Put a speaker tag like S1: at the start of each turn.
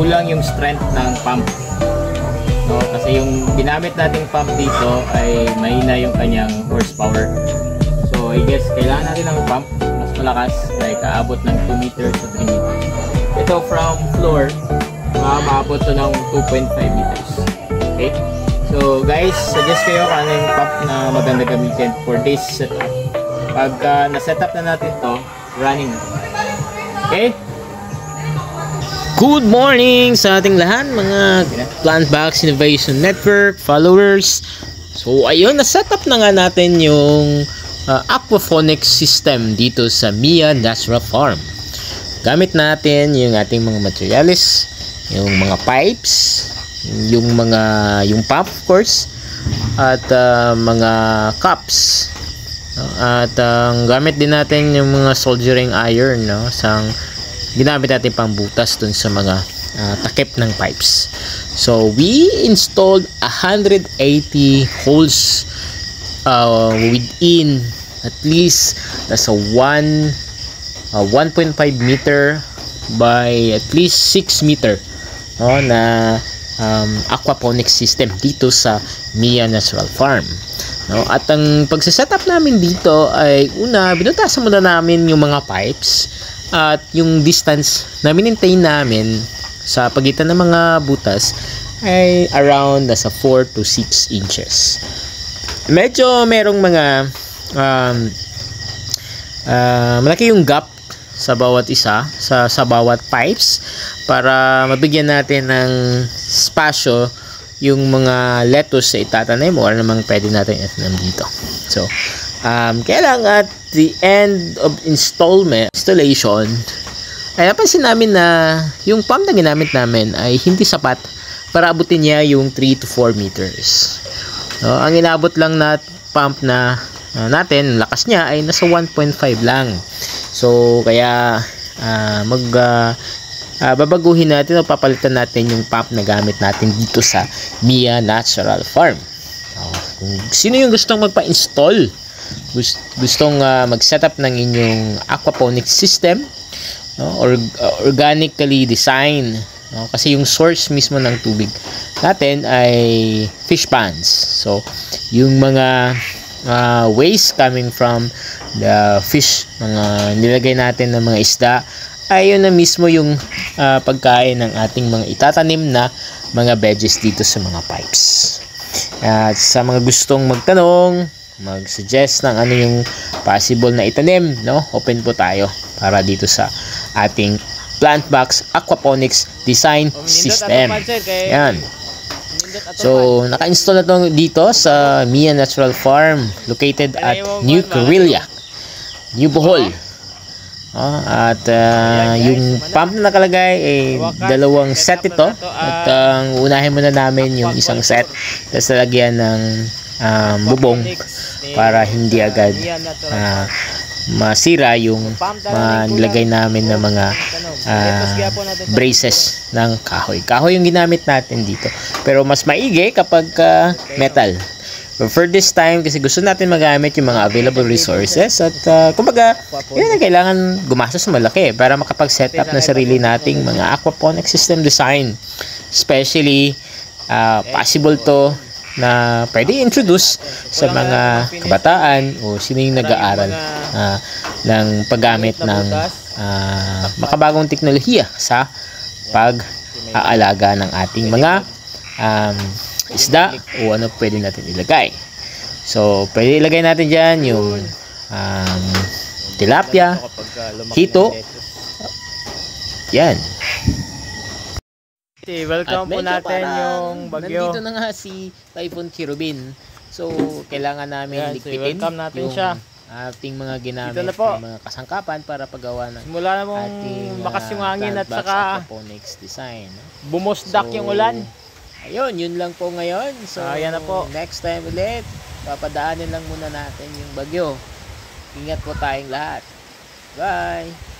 S1: kulang yung strength ng pump. No, kasi yung ginamit nating pump dito ay mahina yung kanyang horsepower. So I guess kailangan natin ng pump mas malakas, like aabot ng 2 meters to 3 meters. Ito from floor, maabot to ng 2.5 meters. Okay? So guys, suggest kayo kung ano yung pump na maganda gamitin for this setup. Pag na-setup na natin to, running na. Okay?
S2: Good morning sa ating lahat mga Plantbox Innovation Network followers. So ayun, na-setup na nga natin yung aquaponics system dito sa Mia Natural Farm. Gamit natin yung ating mga materials, yung mga pipes, yung pump of course, at mga cups. At gamit din natin yung mga soldering iron, no, sang ginamit natin pang butas dun sa mga takip ng pipes. So we installed 180 holes within at least that's a 1.5 meter by at least 6 meter, no, na aquaponics system dito sa Mia Natural Farm. No, at ang pagse-setup namin dito ay una, binutasan muna namin yung mga pipes at yung distance na maintain namin sa pagitan ng mga butas ay around nasa 4 to 6 inches. Medyo merong mga malaki yung gap sa bawat isa, sa bawat pipes, para mabigyan natin ng spasyo yung mga lettuce sa itatanim o ano namang pwede natin itanim dito. So kaya lang at the end of installation ay napansin namin na yung pump na ginamit namin ay hindi sapat para abutin niya yung 3 to 4 meters. Ang inabot lang na pump na natin, lakas niya ay nasa 1.5 lang. So kaya babaguhin natin o papalitan natin yung pump na gamit natin dito sa Mia Natural Farm. Kung sino yung gustong magpa-install, gustong mag-setup ng inyong aquaponics system, no, or organically design, no, kasi yung source mismo ng tubig natin ay fish ponds. So yung mga waste coming from the fish, mga nilagay natin ng mga isda, ay yun na mismo yung pagkain ng ating mga itatanim na mga veggies dito sa mga pipes. At sa mga gustong magtanong, mag-suggest ng ano yung possible na itanim, no, open po tayo para dito sa ating Plantbox Aquaponics Design System. Yan. So naka-install na to dito sa Mia Natural Farm located at New Corillia, New Bohol. At yung pump na nakalagay ay dalawang set ito, at unahin muna namin yung isang set, tapos lalagyan ng bubong para hindi agad masira yung nilagay namin na mga braces ng kahoy yung ginamit natin dito, pero mas maigi kapag metal. But for this time, kasi gusto natin magamit yung mga available resources, at kumbaga, yun ang kailangan gumastos malaki para makapag-set up ng sarili nating mga aquaponic system design. Especially, possible to na pwede introduce sa mga kabataan o sino yung nag-aaral ng paggamit ng makabagong teknolohiya sa pag-aalaga ng ating mga isda o ano pwede natin ilagay. So pwede ilagay natin dyan yung tilapia, hito, yan.
S1: Welcome po natin yung bagyo.
S2: Nandito na nga si Typhoon Cherubin. So kailangan namin ligpitin
S1: welcome natin
S2: yung
S1: siya.
S2: Ating mga ginamit na mga kasangkapan para paggawa ng
S1: simula na mong
S2: ating
S1: bakas yung hangin at saka
S2: aquaponics design.
S1: bumusdak yung ulan.
S2: Ayun, yun lang po ngayon. So
S1: ayan na po.
S2: Next time ulit, papadaanin lang muna natin yung bagyo. Ingat po tayong lahat. Bye!